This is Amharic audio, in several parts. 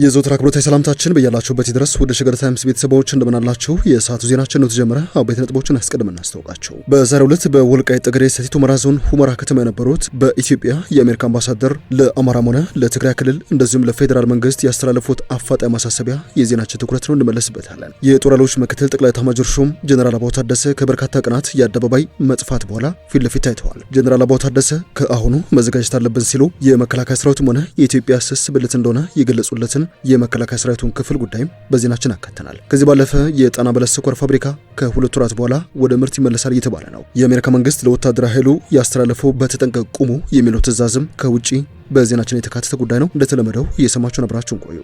የዘወትር አክብሮታዊ ሰላምታችን በያላችሁበት ይድረስ። ወደ ሸገር ታይምስ ቤተሰቦች እንደምናላችሁ የሰዓቱ ዜናችን ነው ተጀመረ። አበይት ነጥቦችን አስቀድመን እናስታውቃችሁ። በዛሬው ዕለት በወልቃይት ጠገዴ ሰቲት ሁመራ ዞን ሁመራ ከተማ የነበሩት በኢትዮጵያ የአሜሪካ አምባሳደር ለአማራም ሆነ ለትግራይ ክልል እንደዚሁም ለፌዴራል መንግስት ያስተላለፉት አፋጣኝ ማሳሰቢያ የዜናችን ትኩረት ነው፣ እንመለስበታለን። የጦር ኃይሎች ምክትል ጠቅላይ ኤታማዦር ሹም ጀነራል አበባው ታደሰ ከበርካታ ቀናት የአደባባይ መጥፋት በኋላ ፊት ለፊት ታይተዋል። ጀነራል አበባው ታደሰ ከአሁኑ መዘጋጀት አለብን ሲሉ የመከላከያ ሰራዊቱም ሆነ የኢትዮጵያ ስስ ብልት እንደሆነ የገለጹለትን የመከላከያ ሰራዊቱን ክፍል ጉዳይም በዜናችን አካተናል። ከዚህ ባለፈ የጣና በለስ ስኳር ፋብሪካ ከ2 ወራት በኋላ ወደ ምርት ይመለሳል እየተባለ ነው። የአሜሪካ መንግስት ለወታደራዊ ኃይሉ ያስተላለፈው በተጠንቀቅ ቁሙ የሚለው ትዕዛዝም ከውጪ በዜናችን የተካተተ ጉዳይ ነው። እንደተለመደው እየሰማችሁ አብራችሁን ቆዩ።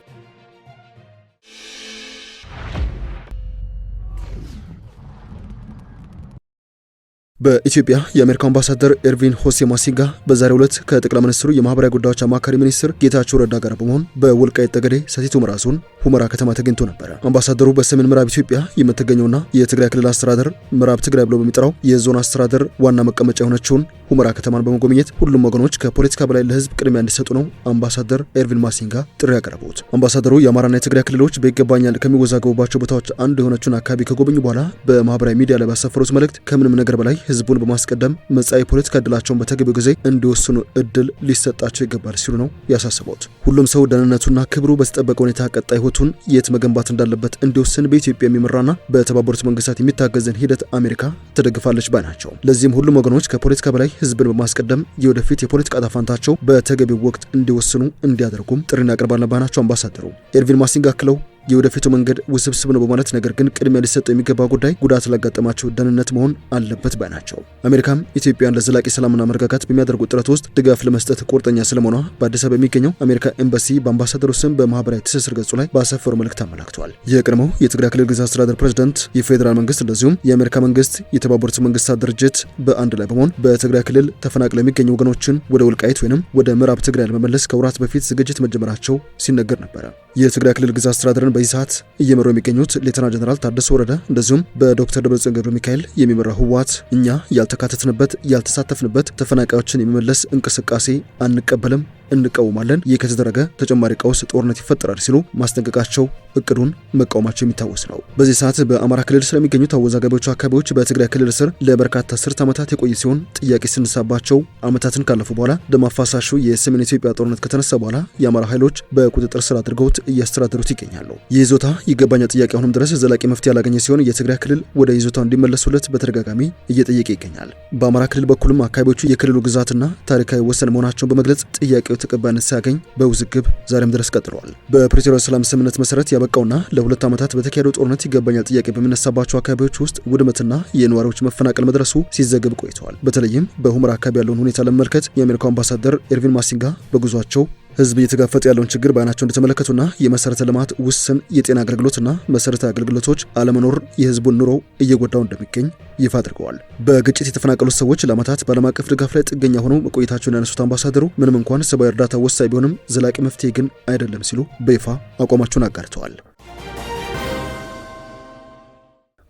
በኢትዮጵያ የአሜሪካ አምባሳደር ኤርቪን ሆሴ ማሲንጋ በዛሬው ዕለት ከጠቅላይ ሚኒስትሩ የማህበራዊ ጉዳዮች አማካሪ ሚኒስትር ጌታቸው ረዳ ጋር በመሆን በወልቃይት ጠገዴ ሰቲት ሁመራ ዞን ሁመራ ከተማ ተገኝቶ ነበር። አምባሳደሩ በሰሜን ምዕራብ ኢትዮጵያ የምትገኘውና የትግራይ ክልል አስተዳደር ምዕራብ ትግራይ ብሎ በሚጠራው የዞን አስተዳደር ዋና መቀመጫ የሆነችውን ሁመራ ከተማን በመጎብኘት ሁሉም ወገኖች ከፖለቲካ በላይ ለህዝብ ቅድሚያ እንዲሰጡ ነው አምባሳደር ኤርቪን ማሲንጋ ጥሪ ያቀረቡት። አምባሳደሩ የአማራና የትግራይ ክልሎች በይገባኛል ከሚወዛገቡባቸው ቦታዎች አንዱ የሆነችውን አካባቢ ከጎበኙ በኋላ በማህበራዊ ሚዲያ ላይ ባሰፈሩት መልእክት ከምንም ነገር በላይ ህዝቡን በማስቀደም መጻኢ ፖለቲካ እድላቸውን በተገቢው ጊዜ እንዲወስኑ እድል ሊሰጣቸው ይገባል ሲሉ ነው ያሳሰቡት። ሁሉም ሰው ደህንነቱና ክብሩ በተጠበቀ ሁኔታ ቀጣይ ህይወቱን የት መገንባት እንዳለበት እንዲወስን በኢትዮጵያ የሚመራና በተባበሩት መንግስታት የሚታገዘን ሂደት አሜሪካ ትደግፋለች ባይ ናቸው። ለዚህም ሁሉም ወገኖች ከፖለቲካ በላይ ህዝብን በማስቀደም የወደፊት የፖለቲካ ዕጣ ፈንታቸው በተገቢው ወቅት እንዲወስኑ እንዲያደርጉም ጥሪ እናቀርባለን ባይ ናቸው አምባሳደሩ። ኤርቪን ማሲንጋ አክለው የወደፊቱ መንገድ ውስብስብ ነው በማለት ነገር ግን ቅድሚያ ሊሰጠው የሚገባ ጉዳይ ጉዳት ላጋጠማቸው ደህንነት መሆን አለበት ባይ ናቸው። አሜሪካም ኢትዮጵያን ለዘላቂ ሰላምና መረጋጋት በሚያደርጉት ጥረት ውስጥ ድጋፍ ለመስጠት ቁርጠኛ ስለመሆኗ በአዲስ አበባ የሚገኘው አሜሪካ ኤምባሲ በአምባሳደሩ ስም በማህበራዊ ትስስር ገጹ ላይ ባሰፈሩ መልእክት አመላክተዋል። የቀድሞው የትግራይ ክልል ግዛት አስተዳደር ፕሬዝዳንት፣ የፌዴራል መንግስት እንደዚሁም የአሜሪካ መንግስት የተባበሩት መንግስታት ድርጅት በአንድ ላይ በመሆን በትግራይ ክልል ተፈናቅለው የሚገኙ ወገኖችን ወደ ወልቃይት ወይንም ወደ ምዕራብ ትግራይ ለመመለስ ከወራት በፊት ዝግጅት መጀመራቸው ሲነገር ነበር። የትግራይ ክልል ግዛት አስተዳደርን በዚህ ሰዓት እየመሩ የሚገኙት ሌተና ጀነራል ታደሰ ወረደ እንደዚሁም በዶክተር ደብረጽዮን ገብረ ሚካኤል የሚመራው ህወሓት እኛ ያልተካተትንበት ያልተሳተፍንበት ተፈናቃዮችን የሚመለስ እንቅስቃሴ አንቀበልም፣ እንቃወማለን፣ ይህ ከተደረገ ተጨማሪ ቀውስ ጦርነት ይፈጠራል ሲሉ ማስጠንቀቃቸው እቅዱን መቃወማቸው የሚታወስ ነው። በዚህ ሰዓት በአማራ ክልል ስለሚገኙት አወዛጋቢዎቹ አካባቢዎች በትግራይ ክልል ስር ለበርካታ አስርት ዓመታት የቆየ ሲሆን ጥያቄ ስንሳባቸው ዓመታትን ካለፉ በኋላ ደም አፋሳሹ የሰሜን ኢትዮጵያ ጦርነት ከተነሳ በኋላ የአማራ ኃይሎች በቁጥጥር ስር አድርገውት እያስተዳደሩት ይገኛሉ። ይህ ይዞታ ይገባኛል ጥያቄ አሁንም ድረስ ዘላቂ መፍትሄ ያላገኘ ሲሆን የትግራይ ክልል ወደ ይዞታው እንዲመለሱለት በተደጋጋሚ እየጠየቀ ይገኛል። በአማራ ክልል በኩልም አካባቢዎቹ የክልሉ ግዛትና ታሪካዊ ወሰን መሆናቸውን በመግለጽ ጥያቄው ተቀባይነት ሳያገኝ በውዝግብ ዛሬም ድረስ ቀጥሏል። በፕሪቶሪያ ሰላም ስምምነት መሰረት ያበቃውና ለ2 ዓመታት በተካሄደው ጦርነት ይገባኛል ጥያቄ በሚነሳባቸው አካባቢዎች ውስጥ ውድመትና የነዋሪዎች መፈናቀል መድረሱ ሲዘገብ ቆይተዋል። በተለይም በሁመራ አካባቢ ያለውን ሁኔታ ለመመልከት የአሜሪካው አምባሳደር ኤርቪን ማሲንጋ በጉዟቸው ህዝብ እየተጋፈጠ ያለውን ችግር በአይናቸው እንደተመለከቱና የመሰረተ ልማት ውስን የጤና አገልግሎትና መሰረታዊ አገልግሎቶች አለመኖር የህዝቡን ኑሮ እየጎዳው እንደሚገኝ ይፋ አድርገዋል። በግጭት የተፈናቀሉት ሰዎች ለዓመታት በዓለም አቀፍ ድጋፍ ላይ ጥገኛ ሆነው መቆየታቸውን ያነሱት አምባሳደሩ ምንም እንኳን ሰብአዊ እርዳታ ወሳኝ ቢሆንም ዘላቂ መፍትሄ ግን አይደለም ሲሉ በይፋ አቋማቸውን አጋርተዋል።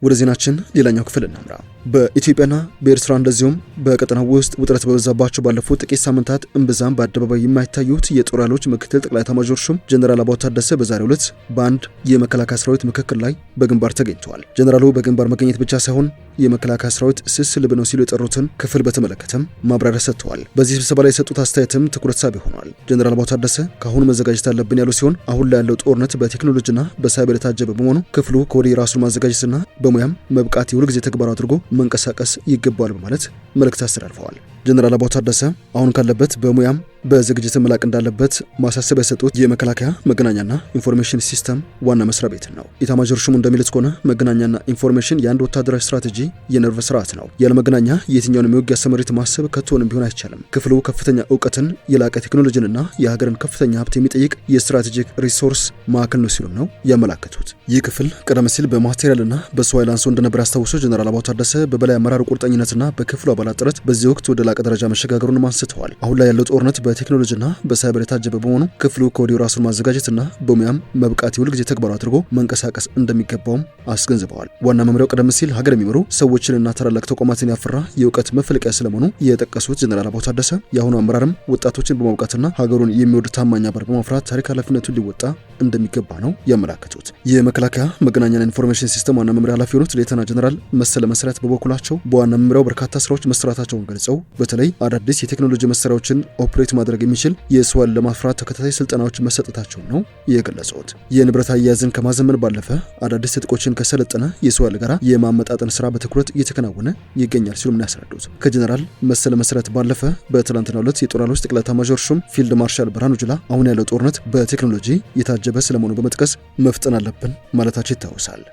ወደ ዜናችን ሌላኛው ክፍል እናምራ። በኢትዮጵያና በኤርትራ እንደዚሁም በቀጠናው ውስጥ ውጥረት በበዛባቸው ባለፉት ጥቂት ሳምንታት እምብዛም በአደባባይ የማይታዩት የጦር ኃይሎች ምክትል ጠቅላይ ኤታማዦር ሹም ጀነራል አበባው ታደሰ በዛሬው ዕለት በአንድ የመከላከያ ሰራዊት ምክክር ላይ በግንባር ተገኝተዋል። ጀነራሉ በግንባር መገኘት ብቻ ሳይሆን የመከላከያ ሰራዊት ስስ ልብ ነው ሲሉ የጠሩትን ክፍል በተመለከተም ማብራሪያ ሰጥተዋል። በዚህ ስብሰባ ላይ የሰጡት አስተያየትም ትኩረት ሳቢ ሆኗል። ጀነራል አበባው ታደሰ ከአሁኑ መዘጋጀት አለብን ያሉ ሲሆን አሁን ላይ ያለው ጦርነት በቴክኖሎጂና በሳይበር የታጀበ በመሆኑ ክፍሉ ከወዲህ ራሱን ማዘጋጀትና በሙያም መብቃት የሁል ጊዜ ተግባር አድርጎ መንቀሳቀስ ይገባል በማለት መልእክት አስተላልፈዋል። ጀነራል አበባው ታደሰ አሁን ካለበት በሙያም በዝግጅት መላቅ እንዳለበት ማሳሰቢያ የሰጡት የመከላከያ መገናኛና ኢንፎርሜሽን ሲስተም ዋና መስሪያ ቤት ነው። ኤታማዦር ሹሙ እንደሚሉት ከሆነ መገናኛና ኢንፎርሜሽን የአንድ ወታደራዊ ስትራቴጂ የነርቭ ስርዓት ነው። ያለ መገናኛ የትኛውንም የውጊያ ስምሪት ማሰብ ከቶንም ቢሆን አይቻልም። ክፍሉ ከፍተኛ እውቀትን፣ የላቀ ቴክኖሎጂንና የሀገርን ከፍተኛ ሀብት የሚጠይቅ የስትራቴጂክ ሪሶርስ ማዕከል ነው ሲሉም ነው ያመላከቱት። ይህ ክፍል ቀደም ሲል በማቴሪያልና በሰው ኃይል አንሶ እንደነበር ያስታወሱት ጀነራል አበባው ታደሰ በበላይ አመራር ቁርጠኝነትና በክፍሉ አባላት ጥረት በዚህ ወቅት ወደ ላቀ ደረጃ መሸጋገሩን አንስተዋል። አሁን ላይ ያለው ጦርነት በቴክኖሎጂና በሳይበር የታጀበ በመሆኑ ክፍሉ ከወዲሁ ራሱን ማዘጋጀትና በሙያም መብቃት የሁል ጊዜ ተግባሩ አድርጎ መንቀሳቀስ እንደሚገባውም አስገንዝበዋል። ዋና መምሪያው ቀደም ሲል ሀገር የሚመሩ ሰዎችንና ታላላቅ ተቋማትን ያፈራ የእውቀት መፈልቂያ ስለመሆኑ የጠቀሱት ጀነራል አበባው ታደሰ የአሁኑ አመራርም ወጣቶችን በማውቃትና ሀገሩን የሚወድ ታማኝ አባል በማፍራት ታሪክ ኃላፊነቱን ሊወጣ እንደሚገባ ነው ያመላከቱት። የመከላከያ መገናኛና ኢንፎርሜሽን ሲስተም ዋና መምሪያ ኃላፊ የሆኑት ሌተና ጀነራል መሰለ መሰረት በበኩላቸው በዋና መምሪያው በርካታ ስራዎች መሰራታቸውን ገልጸው በተለይ አዳዲስ የቴክኖሎጂ መሳሪያዎችን ኦፕሬት ማድረግ የሚችል የሰው ኃይል ለማፍራት ተከታታይ ስልጠናዎች መሰጠታቸውን ነው የገለጹት። የንብረት አያያዝን ከማዘመን ባለፈ አዳዲስ ትጥቆችን ከሰለጠነ የሰው ኃይል ጋር የማመጣጠን ስራ በትኩረት እየተከናወነ ይገኛል ሲሉ ምን ያስረዱት። ከጀነራል መሰለ መሰረት ባለፈ በትላንትናው ዕለት የጦር ኃይሎች ጠቅላይ ኤታማዦር ሹም ፊልድ ማርሻል ብርሃኑ ጁላ አሁን ያለው ጦርነት በቴክኖሎጂ የታጀበ ስለመሆኑ በመጥቀስ መፍጠን አለብን ማለታቸው ይታወሳል።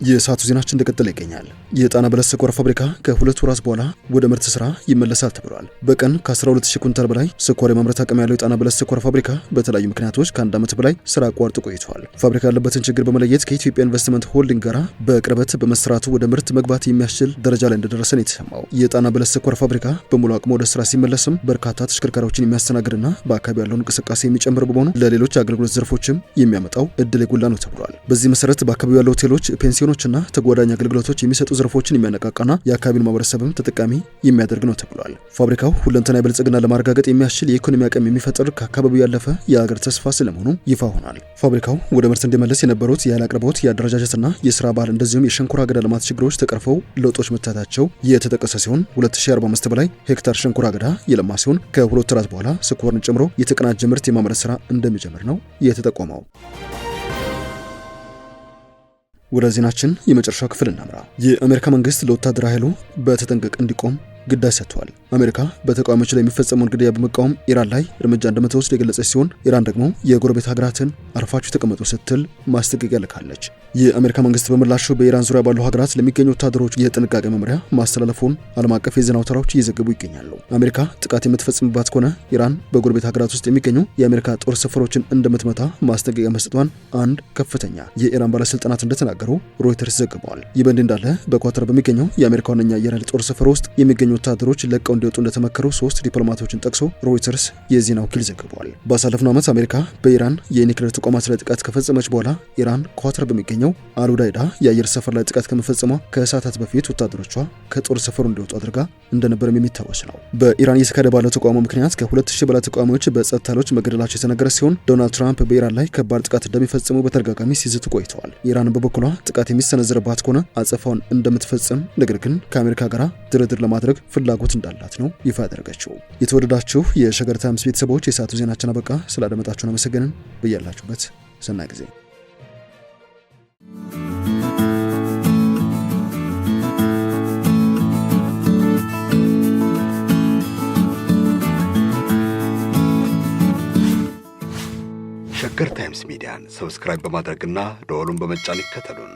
የሰዓቱ ዜናችን እንደቀጠለ ይገኛል። የጣና በለስ ስኳር ፋብሪካ ከሁለት ወራት በኋላ ወደ ምርት ስራ ይመለሳል ተብሏል። በቀን ከ12000 ኩንታል በላይ ስኳር የማምረት አቅም ያለው የጣና በለስ ስኳር ፋብሪካ በተለያዩ ምክንያቶች ከአንድ ዓመት በላይ ስራ አቋርጦ ቆይቷል። ፋብሪካ ያለበትን ችግር በመለየት ከኢትዮጵያ ኢንቨስትመንት ሆልዲንግ ጋር በቅርበት በመስራቱ ወደ ምርት መግባት የሚያስችል ደረጃ ላይ እንደደረሰ ነው የተሰማው። የጣና በለስ ስኳር ፋብሪካ በሙሉ አቅሙ ወደ ስራ ሲመለስም በርካታ ተሽከርካሪዎችን የሚያስተናግድና በአካባቢ ያለውን እንቅስቃሴ የሚጨምር በመሆኑ ለሌሎች አገልግሎት ዘርፎችም የሚያመጣው እድል የጎላ ነው ተብሏል። በዚህ መሰረት በአካባቢው ያሉ ሆቴሎች፣ ፔንሲዮኖችና ተጓዳኝ አገልግሎቶች የሚሰጡ ዘርፎችን የሚያነቃቃና የአካባቢውን ማህበረሰብም ተጠቃሚ የሚያደርግ ነው ተብሏል። ፋብሪካው ሁለንተናዊ ብልጽግና ለማረጋገጥ የሚያስችል የኢኮኖሚ አቅም የሚፈጥር ከአካባቢው ያለፈ የሀገር ተስፋ ስለመሆኑ ይፋ ሆኗል። ፋብሪካው ወደ ምርት እንዲመለስ የነበሩት የኃይል አቅርቦት፣ የአደረጃጀትና የስራ ባህል እንደዚሁም የሸንኮራ አገዳ ልማት ችግሮች ተቀርፈው ለውጦች መታየታቸው የተጠቀሰ ሲሆን 2045 በላይ ሄክታር ሸንኮራ አገዳ የለማ ሲሆን ከሁለት ወራት በኋላ ስኳርን ጨምሮ የተቀናጀ ምርት የማምረት ስራ እንደሚጀምር ነው የተጠቆመው። ወደ ዜናችን የመጨረሻው ክፍል እናምራ። የአሜሪካ መንግስት ለወታደራዊ ኃይሉ በተጠንቀቅ እንዲቆም ግዳጅ ሰጥቷል። አሜሪካ በተቃዋሚዎች ላይ የሚፈጸመውን ግድያ በመቃወም ኢራን ላይ እርምጃ እንደምትወስድ የገለጸች ሲሆን ኢራን ደግሞ የጎረቤት ሀገራትን አርፋችሁ ተቀመጡ ስትል ማስጠንቀቂያ ልካለች። የአሜሪካ መንግስት በምላሹ በኢራን ዙሪያ ባሉ ሀገራት ለሚገኙ ወታደሮች የጥንቃቄ መመሪያ ማስተላለፉን ዓለም አቀፍ የዜና አውታሮች እየዘገቡ ይገኛሉ። አሜሪካ ጥቃት የምትፈጽምባት ከሆነ ኢራን በጎረቤት ሀገራት ውስጥ የሚገኙ የአሜሪካ ጦር ሰፈሮችን እንደምትመታ ማስጠንቀቂያ መስጠቷን አንድ ከፍተኛ የኢራን ባለስልጣናት እንደተናገሩ ሮይተርስ ዘግቧል። ይህ በእንዲህ እንዳለ በኳታር በሚገኘው የአሜሪካ ዋነኛ አየር ኃይል ጦር ሰፈር ውስጥ የሚገኙ ወታደሮች ለቀው እንዲወጡ እንደተመከሩ 3 ዲፕሎማቶችን ጠቅሶ ሮይተርስ የዜና ወኪል ዘግቧል። ባሳለፍነው ዓመት አሜሪካ በኢራን የኒውክሌር ተቋማት ላይ ጥቃት ከፈጸመች በኋላ ኢራን ኳታር በሚገኘው አልኡዳይዳ የአየር ሰፈር ላይ ጥቃት ከመፈጸሟ ከሰዓታት በፊት ወታደሮቿ ከጦር ሰፈሩ እንዲወጡ አድርጋ እንደነበረም የሚታወስ ነው። በኢራን እየተካሄደ ባለው ተቃውሞ ምክንያት ከ2000 በላይ ተቃዋሚዎች በጸጥታ ኃይሎች መገደላቸው የተነገረ ሲሆን ዶናልድ ትራምፕ በኢራን ላይ ከባድ ጥቃት እንደሚፈጽሙ በተደጋጋሚ ሲዝቱ ቆይተዋል። ኢራን በበኩሏ ጥቃት የሚሰነዘርባት ከሆነ አጸፋውን እንደምትፈጽም ነገር ግን ከአሜሪካ ጋር ድርድር ለማድረግ ፍላጎት እንዳላት ነው ይፋ ያደረገችው። የተወደዳችሁ የሸገር ታይምስ ቤተሰቦች የሰዓቱ ዜናችን አበቃ። ስላደመጣችሁን አመሰግንን። በያላችሁበት ሰናይ ጊዜ። ሸገር ታይምስ ሚዲያን ሰብስክራይብ በማድረግና ደወሉን በመጫን ይከተሉን።